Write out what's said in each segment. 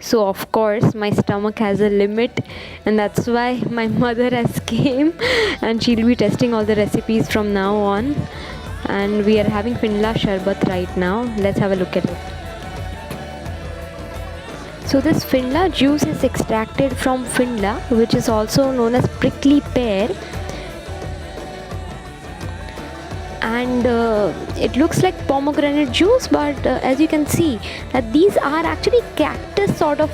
So of course my stomach has a limit, and that's why my mother has came and she'll be testing all the recipes from now on. And we are having Finla Sharbat right now. Let's have a look at it. So this Finla juice is extracted from Finla, which is also known as prickly pear, and it looks like pomegranate juice, but as you can see that these are actually cactus sort of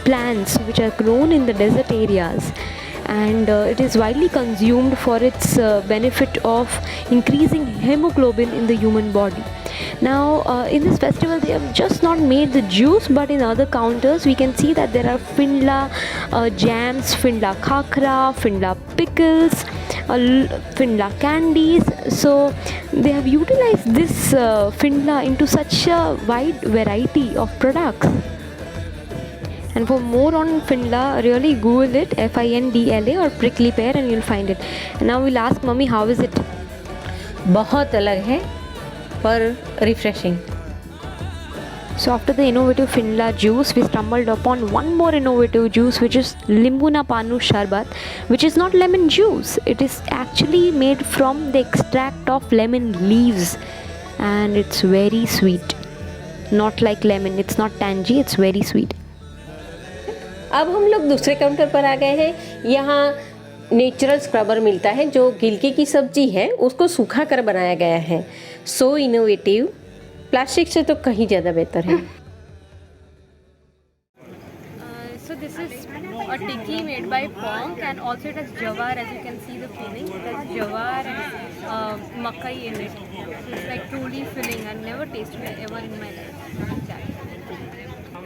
plants which are grown in the desert areas, and it is widely consumed for its benefit of increasing hemoglobin in the human body. Now in this festival they have just not made the juice, but in other counters we can see that there are Finla jams, Finla khakra, Finla pickles, Finla candies. So they have utilized this Finla into such a wide variety of products. And for more on Finla, really Google it, Findla or prickly pear, and you'll find it. And now we'll ask Mummy, how is it? बहुत अलग है पर refreshing. So after the innovative Finla juice, we stumbled upon one more innovative juice, which is Limbuna Panu Sharbat, which is not lemon juice. It is actually made from the extract of lemon leaves, and it's very sweet. Not like lemon, it's not tangy, it's very sweet. अब हम लोग दूसरे counter पर आ गए हैं. यहाँ natural scrubber मिलता है जो गिलके की सब्जी है उसको सूखा कर बनाया गया है. सो इनोवेटिव, प्लास्टिक से तो कहीं ज़्यादा बेहतर है. So this is a tikki made by Ponk, and also it has jawar, as you can see the filling. It has jawar and makai in it. So it's like truly filling. I've never tasted it ever in my life.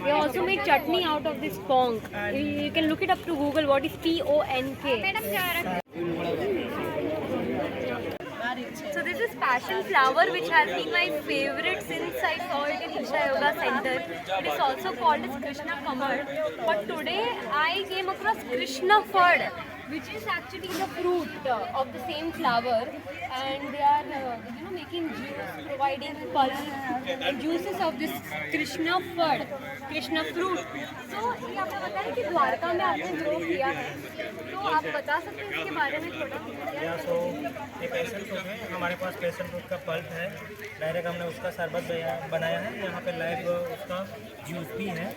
They also made chutney out of this Ponk. You can look it up to Google. What is Ponk? So this is passion flower, which has been my favorite since I saw it in Isha Yoga Center. It is also called as Krishna Kamal. But today I came across Krishna Fad, which is actually the fruit of the same flower, and they are making juice, providing pulp and juices of this Krishna Fad, Krishna fruit. So ये आपने बताया कि द्वारका में आपने grow किया है, तो आप बता सकते हैं इसके बारे में थोड़ा? सो ये पैशन फ्रूट है. हमारे पास पैशन फ्रूट का पल्प है. डायरेक्ट हमने उसका शरबत बनाया है. यहाँ पे लाइव उसका जूस भी है.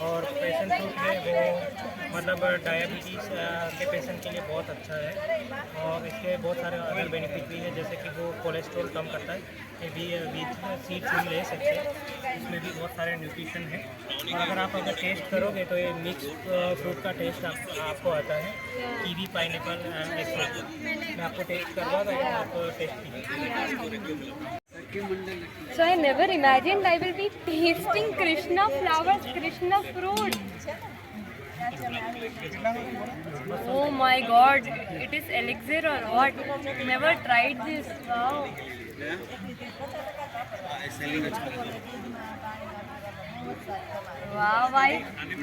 और पैशन फ्रूट है वो मतलब डायबिटीज़ के पेशेंट के लिए बहुत अच्छा है, और इसके बहुत सारे अदर बेनिफिट भी हैं, जैसे कि वो कोलेस्ट्रॉल कम करता है. ये भी सीड्स हम ले सकते हैं. इसमें भी बहुत सारे न्यूट्रिशन है. और अगर टेस्ट करोगे तो ये मिक्स फ्रूट का टेस्ट आपको आता है. Kiwi, pineapple, etcetera. मैं आपको टेस्ट करवा दूँगा, आप टेस्ट कीजिए. So I never imagined I will be tasting Krishna flowers, Krishna fruit. Oh my god, it is elixir or what? Never tried this. Wow. वाह भाई,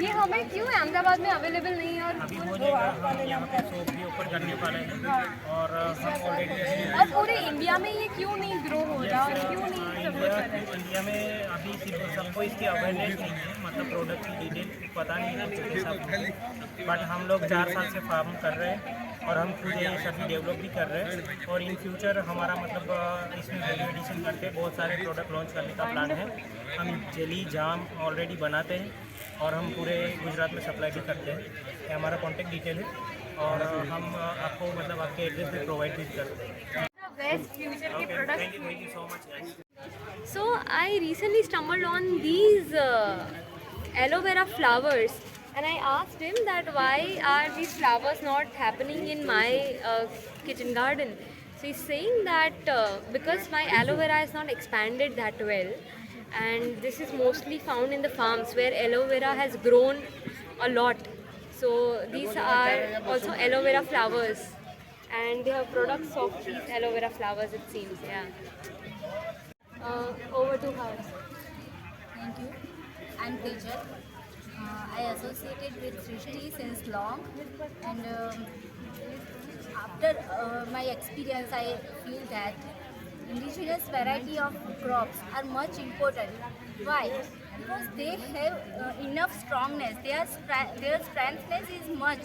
ये हमें क्यों अहमदाबाद में अवेलेबल नहीं है? और अभी हो जाएगा. हम यहाँ पे शॉप भी ओपन करने वाले हैं, और हम ऑलरेडी और पूरे इंडिया में ये क्यों नहीं ग्रो हो रहा और क्यों नहीं इंडिया में अभी सबको इसकी अवेयरनेस नहीं है. मतलब प्रोडक्ट की डिटेल पता नहीं है सबको. बट हम लोग 4 साल से फार्म कर रहे हैं, और हम खुद ये सभी डेवलप भी कर रहे हैं. और इन फ्यूचर हमारा मतलब इसमें वैल्यू एडिशन करके बहुत सारे प्रोडक्ट लॉन्च करने का प्लान है. हम जेली, जाम ऑलरेडी बनाते हैं, और हम पूरे गुजरात में सप्लाई भी करते हैं. ये हमारा कॉन्टेक्ट डिटेल है, और हम आपको मतलब आपके एड्रेस पे प्रोवाइड भी करते हैं. बेस्ट फ्यूचर के products. Thank you so much guys. So I recently stumbled on these aloe vera flowers, and I asked him that why are these flowers not happening in my kitchen garden. So he's saying that because my aloe vera is not expanded that well, and this is mostly found in the farms where aloe vera has grown a lot. So these are also aloe vera flowers, and they have products of these aloe vera flowers, it seems. Yeah. Over to house. Thank you. I'm Teja. I associated with Srishti since long, and after my experience, I feel that indigenous variety of crops are much important. Why? Because they have enough strongness. Their strengthness is much.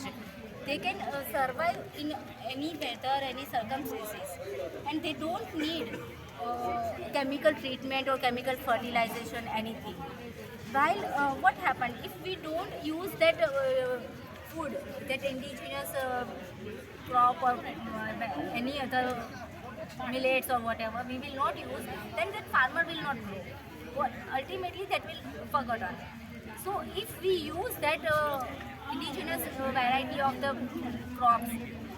They can survive in any weather, any circumstances, and they don't need chemical treatment or chemical fertilization, anything. While what happened if we don't use that food, that indigenous crop or any other millets or whatever we will not use, then that farmer will not grow. Ultimately that will forgotten. So if we use that indigenous variety of the crops,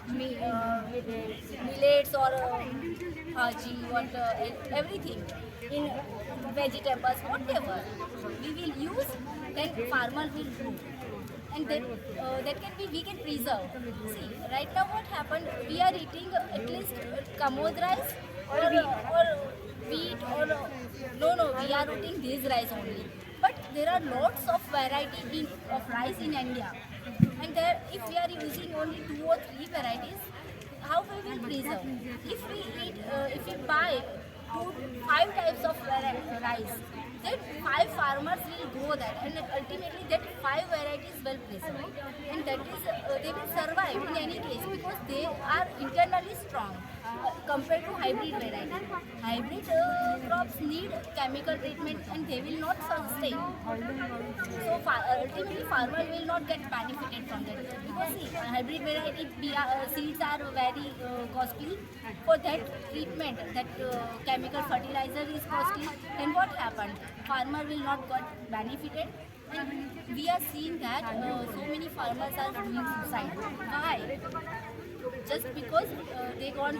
millets or bhaji or everything in vegetables, whatever we will use, then farmer will grow. And then that can be, we can preserve. See, right now what happened, we are eating at least kamod rice or wheat or no, we are eating this rice only. But there are lots of variety of rice in India, and there, if we are using only 2 or 3 varieties, how we will preserve? If we buy 5 types of rice, then 5 farmers will grow that, and ultimately that 5 varieties will preserve, and that is they will survive in any case because they are internally strong compared to hybrid variety. Hybrid crops need chemical treatment and they will not sustain. So ultimately farmer will not get benefited from that because see, hybrid variety seeds are very costly. For that treatment, that chemical fertilizer is costly. Then what happened? Farmer will not get benefited. And we are seeing that so many farmers are doing suicide. Why? Just because they don't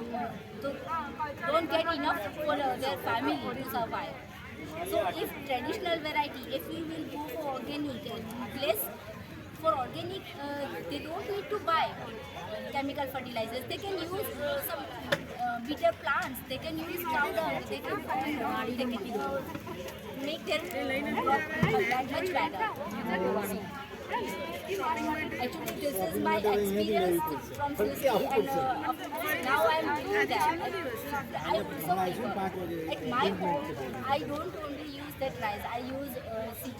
get enough for their family to survive. So if traditional variety, if we will go for organic, less for organic, they don't need to buy chemical fertilizers. They can use some bitter plants. They can use cow dung. They can make their crop that much better. Actually, this is my experience from Sicily, and now I'm doing that. I also at my home, I don't only use that rice. I use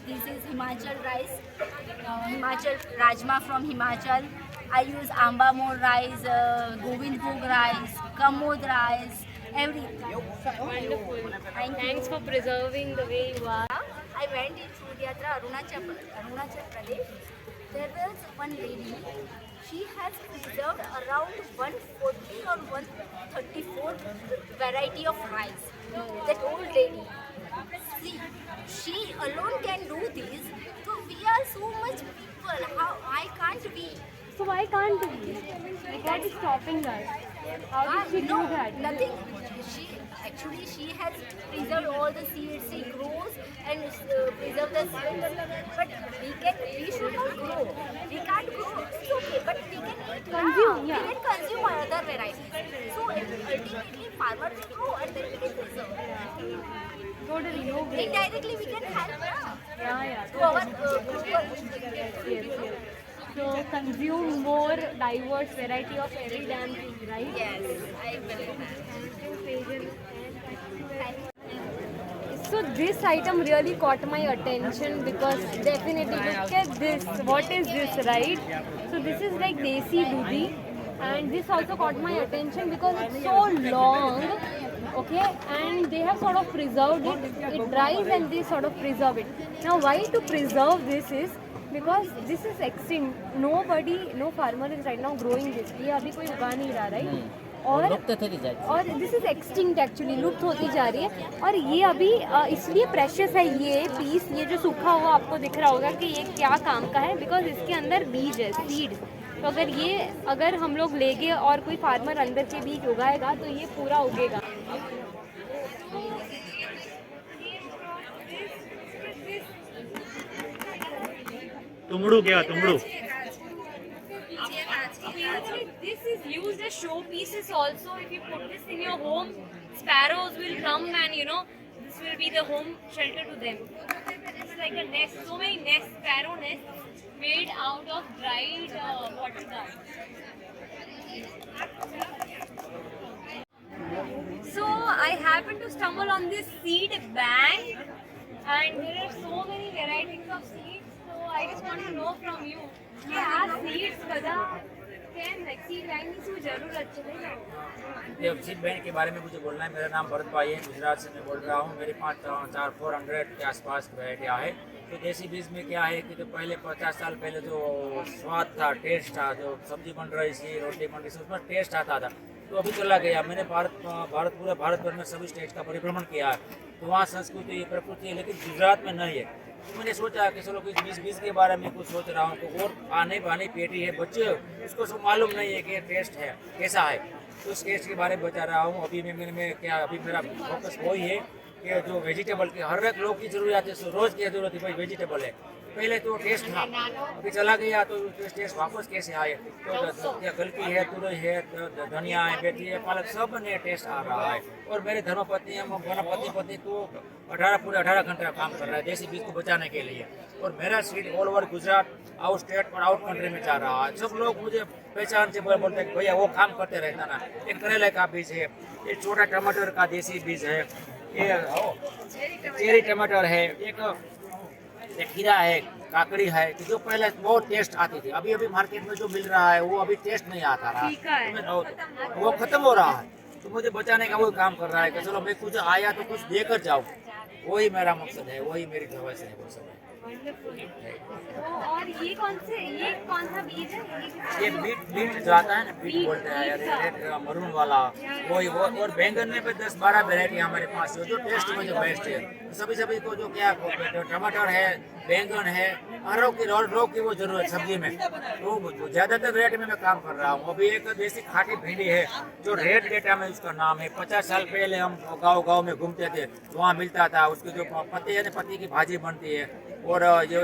this is Himachal rice, Himachal Rajma from Himachal. I use Amba Mor rice, Govind Bhog rice, Kamod rice, everything. Wonderful. Thanks for preserving the way you are. I went in Food Yatra, Arunachal Pradesh. There was one lady, she has preserved around 140 or 134 variety of rice. That old lady. See, she alone can do this. So we are so much people. Why can't we? So why can't we? What is stopping us? How did she do that? Nothing. She has preserved all the seeds. She grows and preserve the seeds. But we should not grow. We can't grow. It's okay, but we can eat. Consume, We can consume other varieties. So ultimately, farmers will grow and then we can preserve. Totally, no way. Indirectly, we can help. Yeah. To our global. Yes. So consume more diverse variety of every damn thing, right? Yes, I believe that. So this item really caught my attention because definitely look at this. What is this, right? So this is like desi dudhi, and this also caught my attention because it's so long, okay, and they have sort of preserved it. It dries and they sort of preserve it. Now why to preserve this is because this is extinct. No farmer is right now growing this. ये अभी कोई उगा नहीं रहा, right? और this is extinct actually, लुप्त होती जा रही है. और ये अभी इसलिए प्रेशियस है ये पीस. ये जो सूखा हुआ आपको दिख रहा होगा कि ये क्या काम का है, बिकॉज इसके अंदर बीज है, सीड्स. तो अगर हम लोग लेंगे और कोई फार्मर अंदर के बीज उगाएगा तो ये पूरा उगेगा. तुमड़ू क्या तुमड़ू? This is used as show pieces also. If you put this in your home, sparrows will come and this will be the home shelter to them. It's like a nest, so many nests, sparrow nests made out of dried water grass. So I happened to stumble on this seed bank, and there are so many varieties of seeds. So I just want to know from you, कि આ seeds બધા કેમ like seed bank ની શું જરૂરત છે? ये seed bank के बारे में मुझे बोलना है। मेरा नाम भरत भाई है, गुजरात से मैं बोल रहा हूँ। मेरे पास 400 के आसपास वैरायटियाँ है। तो देसी बीज में क्या है कि जो पहले 50 साल पहले जो स्वाद था, टेस्ट था, जो सब्जी बन रही थी, रोटी बन रही थी, उसमें टेस्ट आता था। तो अभी चला गया। मैंने पूरे भारत भर में सभी स्टेट का परिभ्रमण किया है। तो वहाँ संस्कृति प्रकृति है, लेकिन गुजरात में नहीं है। तो मैंने सोचा कि चलो कुछ बीज के बारे में कुछ सोच रहा हूँ। तो और आने वाली पेटी है, बच्चे उसको सब मालूम नहीं है कि टेस्ट है कैसा है। तो उस टेस्ट के बारे में बता रहा हूँ। अभी अभी मेरा फोकस वही है कि जो वेजिटेबल की हर एक लोग की जरूरत है, रोज की जरूरत है, भाई वेजिटेबल है। पहले तो टेस्ट था, अभी चला गया तो टेस्ट वापस कैसे आए? तो क्या गलकी है, तुरई है, धनिया है, मेथी है, पालक, सब में टेस्ट आ रहा है। और मेरे धर्मपत्नी पति तो 18 घंटे काम कर रहा है देसी बीज को बचाने के लिए। और मेरा seed all over Gujarat, out state और आउट कंट्री में जा रहा है। सब लोग मुझे पहचान से बोलते हैं भैया वो काम करते रहता ना। एक करेले का बीज है, एक छोटा टमाटर का देसी बीज है, चेरी टमाटर है, एक खीरा है, काकड़ी है, कि जो पहले बहुत टेस्ट आती थी। अभी मार्केट में जो मिल रहा है वो अभी टेस्ट नहीं आता रहा, तो वो खत्म हो रहा है। तो मुझे बचाने का वो काम कर रहा है कि चलो मैं कुछ आया तो कुछ देकर जाऊँ। वही मेरा मकसद है, वही मेरी ख्वाहिश है वो सब। और ये कौन सा बीज है? ये बीट जो आता है ना, बीट बोलते हैं यार, रेड मरून वाला, वही वो। और बैंगन में भी 10-12 वेरायटी हमारे पास है, जो टेस्ट में जो बेस्ट है। सभी को जो क्या टमाटर है, बैंगन है, हर रोग की वो जरूरत सब्जी में। तो ज्यादातर रेट में मैं काम कर रहा हूँ। अभी एक देसी खाटी भिंडी है जो रेड डेटा में उसका नाम है। 50 साल पहले हम गाँव में घूमते थे, वहाँ मिलता था। उसकी जो पत्ते है ना, पत्ती की भाजी बनती है। और जो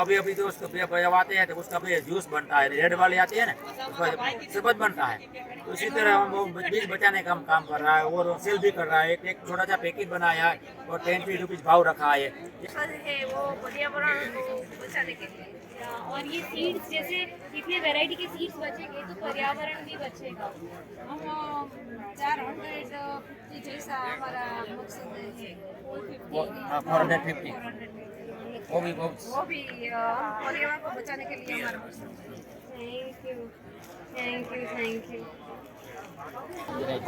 अभी जो उसको आते हैं तो उसका भी जूस बनता है। रेड वाले आते हैं ना, उसका शरबत बनता है। तो इसी तरह हम वो बीज बचाने का काम कर रहा है और सेल भी कर रहा है। एक छोटा सा पैकेट बनाया है और 10 रुपीज भाव रखा है। वो पर्यावरण को बचाने के लिए। और ये सीड्स, जैसे इतने वैरायटी के सीड्स बचेंगे तो पर्यावरण भी बचेगा। हम 450 जैसा हमारा मकसद है। 450 वो भी पर्यावरण को बचाने के लिए हमारा मकसद है। Thank you.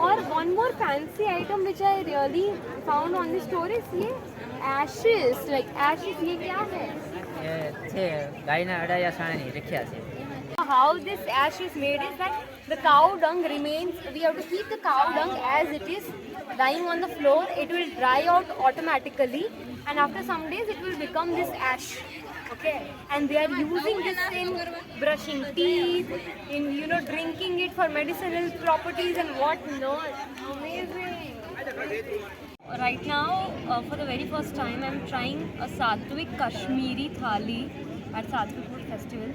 और one more fancy item which I really found on the store is ये ashes, like ashes, ये क्या है? એ છે ગાયના અડાયા છાણની રખ્યા છે. How this ash is made is that the cow dung remains, we have to keep the cow dung as it is lying on the floor. It will dry out automatically and after some days it will become this ash. Okay, and they are using this in brushing teeth, in drinking it for medicinal properties and what not. Amazing. Right now, for the very first time, I'm trying a Sattvik Kashmiri thali at Sattvik Food Festival.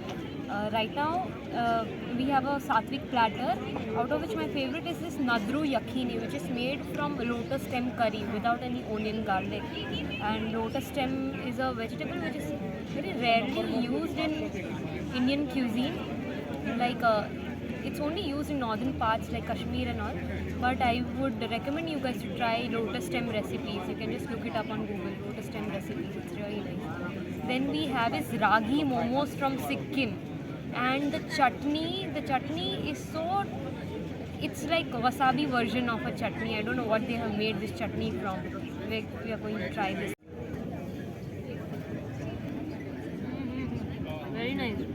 Right now, we have a Sattvik platter, out of which my favorite is this Nadru Yakhini, which is made from lotus stem curry without any onion, garlic. And lotus stem is a vegetable which is very rarely used in Indian cuisine. Like it's only used in northern parts like Kashmir and all. But I would recommend you guys to try lotus stem recipes. You can just look it up on Google, lotus stem recipes. It's really nice. Then we have is ragi momos from Sikkim. And the chutney is so, it's like wasabi version of a chutney. I don't know what they have made this chutney from. We are going to try this. Very nice.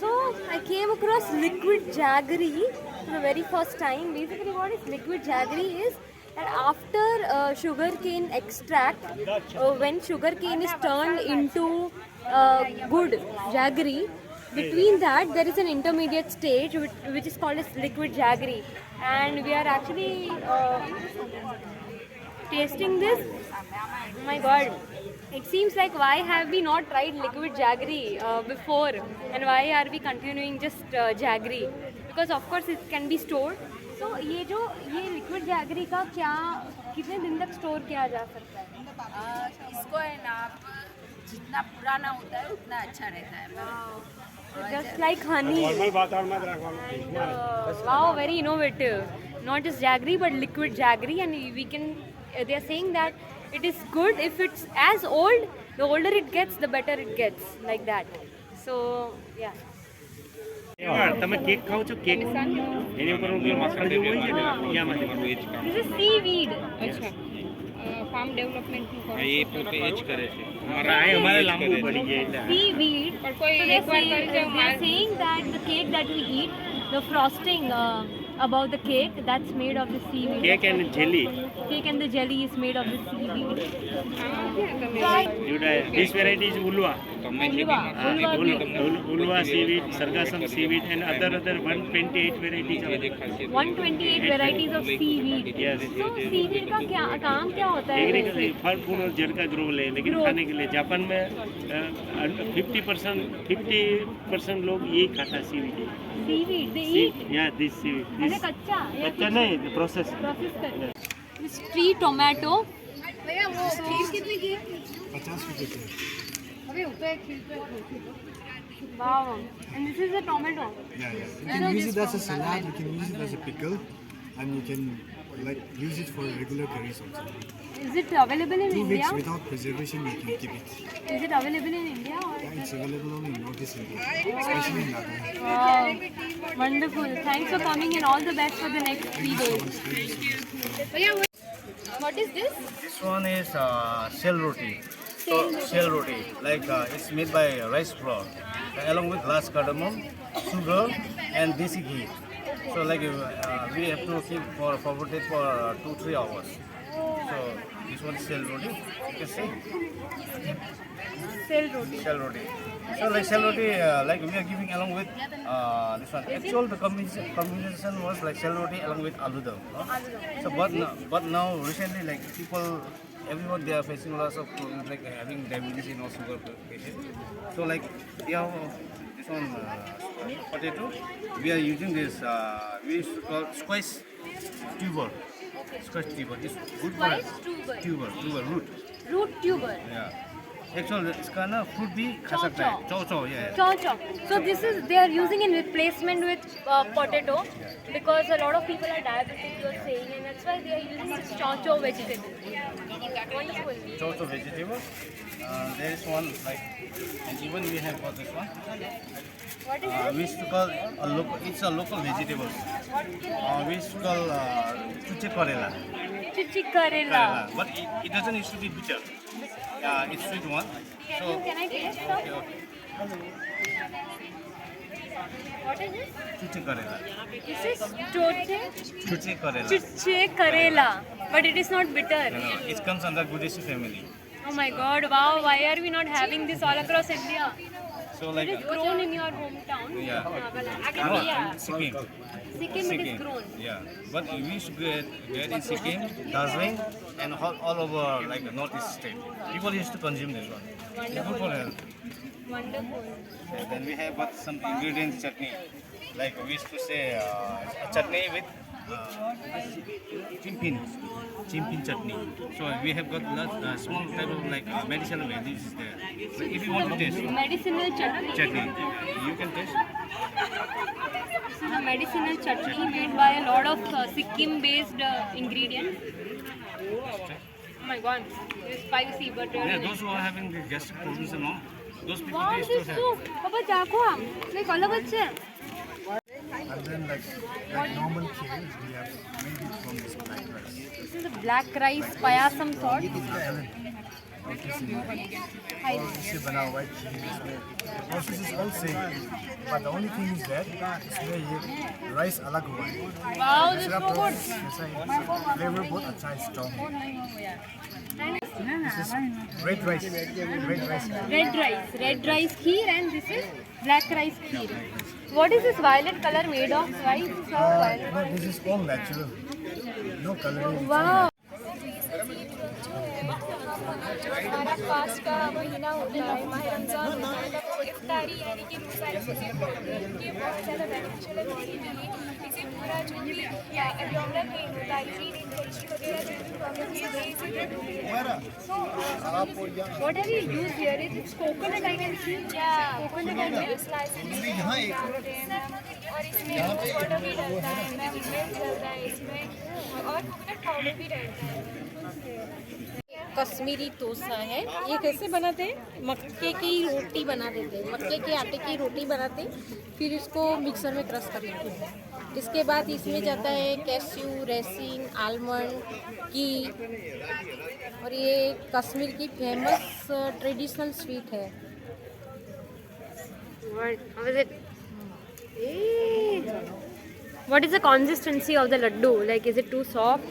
So I came across liquid jaggery for the very first time. Basically what is liquid jaggery is that after sugarcane extract, when sugarcane is turned into good jaggery, between that there is an intermediate stage which is called as liquid jaggery, and we are actually tasting this. Oh my god, it seems like why have we not tried liquid jaggery before, and why are we continuing just jaggery? Because of course it can be stored. So ये liquid jaggery का क्या कितने दिन तक store किया जा सकता है? इसको है ना आप जितना पुराना होता है उतना अच्छा रहता है। Just like honey. Wow, very innovative. Not just jaggery, but liquid jaggery, and we can. They are saying that it is good if it's as old. The older it gets, the better it gets. Like that. So yeah. તમે cake ખાઓ છો cake એની ઉપર હું મસાલો જેવું હોય છે ને યામાંથી This is seaweed. ફાર્મ ડેવલપમેન્ટનું કરો એ પોતે એ જ કરે છે અમારે લાંબુ પડી જાય એટલે Seaweed. પણ કોઈ So they're એકવાર કરી saying, જાવ they're saying that the cake that we eat, the frosting above the cake, that's made of the seaweed. Cake and jelly Cake and the jelly is made of the seaweed. This variety is ulwa. Ulwa seaweed, sargassum seaweed, and other 128 varieties. 128 varieties of seaweed. Yes. So seaweed का क्या काम क्या होता है? Agriculture फल फूल और जड़ का ग्रो ले, लेकिन खाने के लिए जापान में 50% लोग यही खाता है seaweed. Seaweed they eat. Yeah, this seaweed. अरे कच्चा? कच्चा नहीं, प्रोसेस करके. This tree tomato. भैया वो खीर कितने की? 50 रुपये की। अबे ऊपर खीर पे Wow. And this is a tomato. Yeah. You can use it as a salad, you can use it as a pickle, and you can like use it for regular curries also. Is it available in 2 India? weeks without preservation, you can keep it. Is it available in India? Or Yeah, it's available only in Northeast India, especially in Nagaland. wow. Wonderful. Thanks for coming and all the best for the next 3 days. What is this? This one is shell roti. So shell roti, like it's made by rice flour, along with glass cardamom, sugar, and desi ghee. So like we have to keep for forwarded for 2-3 hours. So this one is shell roti. You can see Cell roti. shell roti. So like shell roti, like we are giving along with this one. Actually, the combination was like shell roti along with aloo dum. No? So but now recently like people. Everyone they are facing lots of problems like having diabetes and also sugar patient. So like we have this one potato. We are using this we used to call squash tuber. Squash tuber. It's good for tuber root. Root tuber. Yeah. Actually, it's kind of fruit be खा सकता है. Chow yeah. Chow. So this is they are using in replacement with potato because a lot of people are diabetic. You are saying, and that's why they are using this chow vegetable. Wonderful. Chow vegetable. There is one like, and even we have got this one. What is We used to call it's a local vegetable. We used to call chuche karela. Chichi karela. But it doesn't used to be bitter. It's sweet one. So Can I taste some? okay. What is this? Chuche karela. This is Chuche karela. chiche karela, but it is not bitter. It comes under Gujarat family. Oh my God! Wow! Why are we not having this all across India? So It like is grown in your hometown. yeah. Yeah. Sikkim. Sikkim it is grown. Yeah, but we used to get in Sikkim, Darjeeling, and all over like the northeast state. People used to consume this one. It's good for health. Wonderful. And then we have got some ingredients chutney. Like we used to say a chutney with chimpin chutney. So we have got small type of like medicinal values there. So if you want to taste Medicinal chutney. chutney, you can taste. This is a medicinal chutney made by a lot of Sikkim-based ingredients. Oh my God! It's spicy, but Yeah, those who are having the gastric problems and all, those people wow, they used this to have. soup. Papa, देखो हम. Like अलग अच्छे. And then like normal kheer, we have made it from this black rice. This is a black rice payasam sort. और इससे बना हुआ है खीर इसमें the process is all same, but the only thing is that इसमें ये rice अलग हुआ है. Wow, this is दूसरा so good. process जैसा है flavor बहुत अच्छा है, strong है. This is red rice Red rice kheer, and this is black rice kheer. What is this violet color made of? Why is this all violet? No, this is all natural, no coloring. Wow. हमारा fast का महीना होता है, माह रमज़ान होता है, तब इफ्तारी यानी कि सारी चीज़ें ये बहुत ज़्यादा बेनिफिशियल है बॉडी के लिए. इसे पूरा जो भी एब्डोमिनल पेन होता है, यूरिन इन्फेक्शन वगैरह जो भी प्रॉब्लम है वही से रिमूव है. So what have you used here? It's coconut I can see. Yeah, coconut and slices और इसमें वाटर भी डलता है, मिल्क डलता है इसमें और कोकोनट पाउडर भी डलता है. कश्मीरी डोसा है. ये कैसे बनाते हैं? मक्के की रोटी बना देते हैं, मक्के के आटे की रोटी बनाते हैं, फिर इसको मिक्सर में क्रश कर लेते हैं. इसके बाद इसमें जाता है कैश्यू, रेसिन, आलमंड घी, और ये कश्मीर की फेमस ट्रेडिशनल स्वीट है. How is it? What is the consistency of the laddu? Like, is it too soft?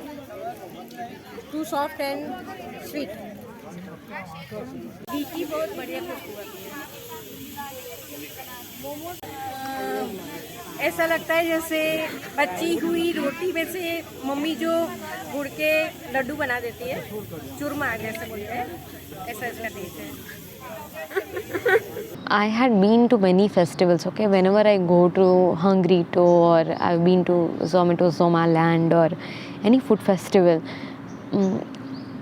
Too soft and sweet. घी की बहुत बढ़िया खुशबू आती है. ऐसा लगता है जैसे बची हुई रोटी में से मम्मी जो गुड़ के लड्डू बना देती है, चूरमा जैसे बोलते हैं, ऐसा इसका टेस्ट है. I had been to many festivals, okay? Whenever I go to Hungrito or I've been to Zomato, Zomaland or any food festival,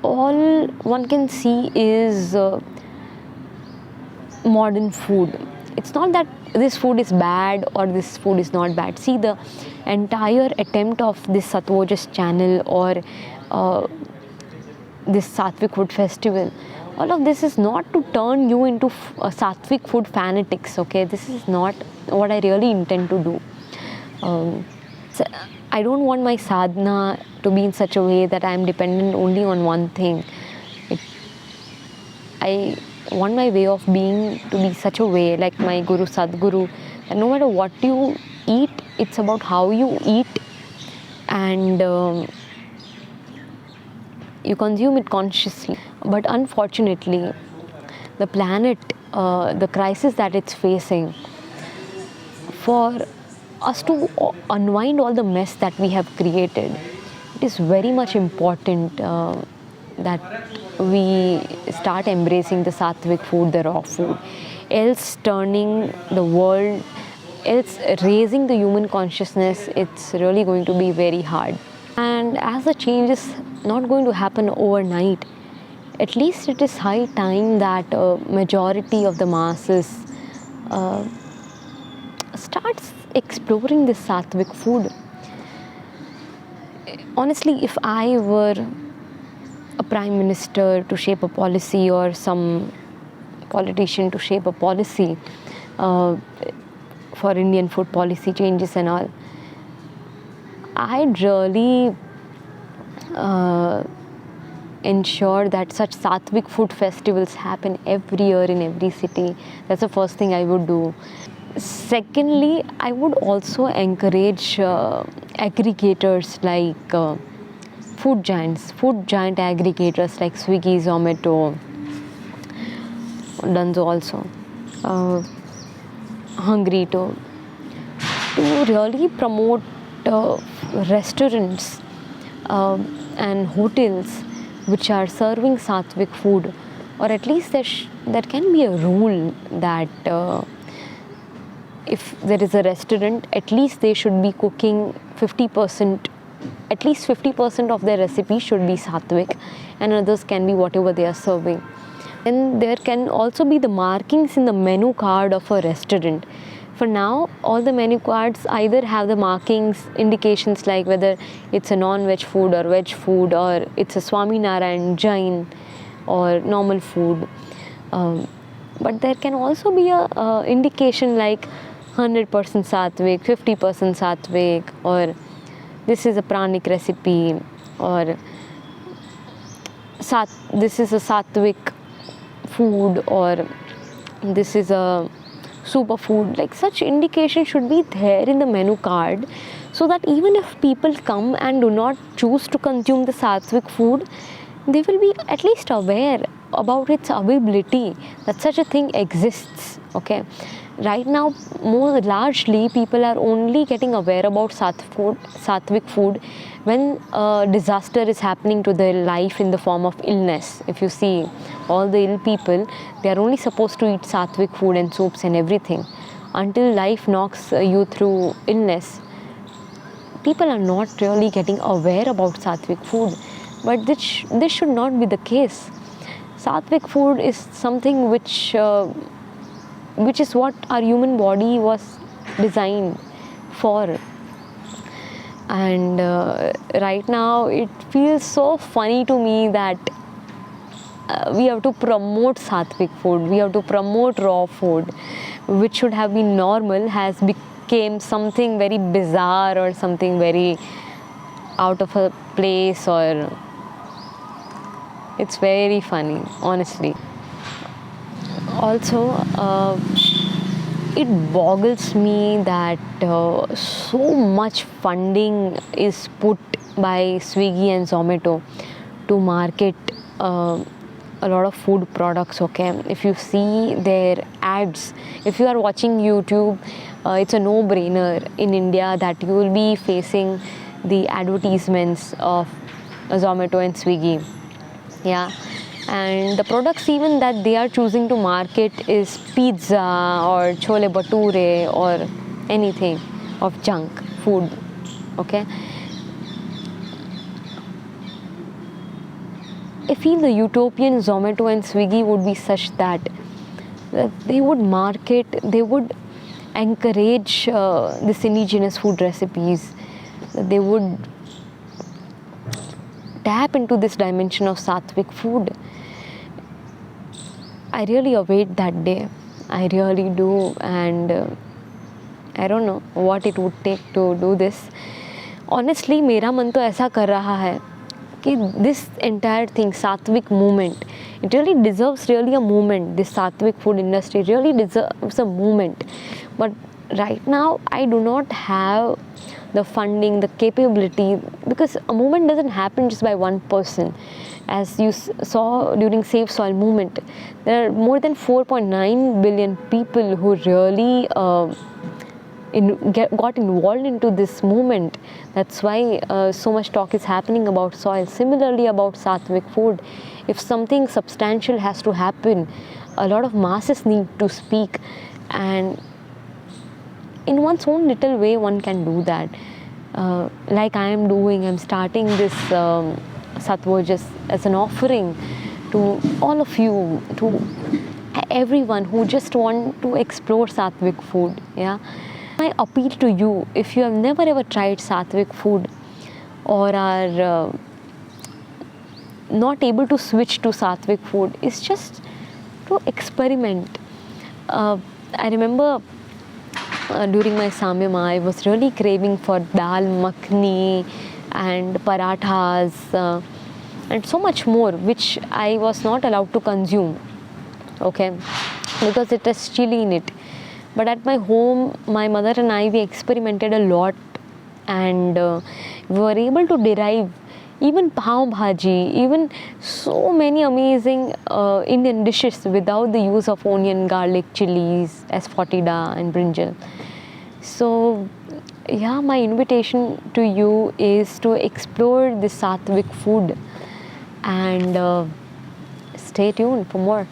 all one can see is modern food. It's not that this food is bad or this food is not bad. See, the entire attempt of this Sattvik channel or this Sattvik food festival, all of this is not to turn you into Sattvik food fanatics, okay? This is not what I really intend to do. So I don't want my sadhana to be in such a way that I am dependent only on one thing. I want my way of being to be such a way, like my Guru Sadguru, that no matter what you eat, it's about how you eat, and you consume it consciously. But unfortunately, the planet, the crisis that it's facing, for us to unwind all the mess that we have created, it is very much important that we start embracing the Sattvik food, the raw food. Else turning the world, else raising the human consciousness, it's really going to be very hard. And as the change is not going to happen overnight, at least it is high time that a majority of the masses starts exploring this Sattvik food. Honestly, if I were a prime minister to shape a policy or some politician to shape a policy for Indian food policy changes and all, I'd really ensure that such Sattvik food festivals happen every year in every city. That's the first thing I would do. Secondly, I would also encourage aggregators like food giant aggregators like Swiggy, Zomato, Dunzo also, Hungrito, to really promote restaurants and hotels which are serving Sattvik food, or at least there can be a rule that if there is a restaurant, at least they should be cooking 50%, at least 50% of their recipe should be Sattvik, and others can be whatever they are serving. And there can also be the markings in the menu card of a restaurant. For now, all the menu cards either have the markings, indications like whether it's a non-veg food or veg food, or it's a Swaminarayan, Jain or normal food. But there can also be a indication like 100% Sattvik, 50% Sattvik, or this is a pranic recipe, or this is a Sattvik food, or this is a superfood. Like such indication should be there in the menu card, so that even if people come and do not choose to consume the Sattvik food, they will be at least aware about its availability, that such a thing exists. Okay, right now more largely people are only getting aware about Sattvik food when a disaster is happening to their life in the form of illness. If you see all the ill people, they are only supposed to eat Sattvik food and soups and everything. Until life knocks you through illness, people are not really getting aware about Sattvik food, but this should not be the case. Sattvik food is something which is what our human body was designed for. And right now it feels so funny to me that we have to promote Sattvik food, we have to promote raw food, which should have been normal, has become something very bizarre or something very out of a place, or it's very funny, honestly. Also, it boggles me that so much funding is put by Swiggy and Zomato to market a lot of food products. Okay, if you see their ads, if you are watching YouTube, it's a no-brainer in India that you will be facing the advertisements of Zomato and Swiggy. Yeah, and the products even that they are choosing to market is pizza or chole bhature or anything of junk food. Okay, I feel the utopian Zomato and Swiggy would be such that they would market, they would encourage this indigenous food recipes. They would tap into this dimension of Sattvik food. I really await that day. I really do, and I don't know what it would take to do this. Honestly, मेरा मन तो ऐसा कर रहा है कि this entire thing, Sattvik movement, it really deserves really a movement. This Sattvik food industry really deserves a movement. But right now, I do not have the funding, the capability, because a movement doesn't happen just by one person. As you saw during Save Soil movement, there are more than 4.9 billion people who really got involved into this movement. That's why so much talk is happening about soil. Similarly about Sattvik food, if something substantial has to happen, a lot of masses need to speak, and in one's own little way one can do that. Like I am doing, I'm starting this Sattvo just as an offering to all of you, to everyone who just want to explore Sattvik food. Yeah, my appeal to you, if you have never ever tried Sattvik food or are not able to switch to Sattvik food, is just to experiment. I remember during my Samyama, I was really craving for dal makhni and parathas and so much more, which I was not allowed to consume, okay, because it has chili in it. But at my home, my mother and I, we experimented a lot, and we were able to derive even pav bhaji, even so many amazing Indian dishes without the use of onion, garlic, chilies, asafoetida and brinjal. So yeah, my invitation to you is to explore this Sattvik food, and stay tuned for more.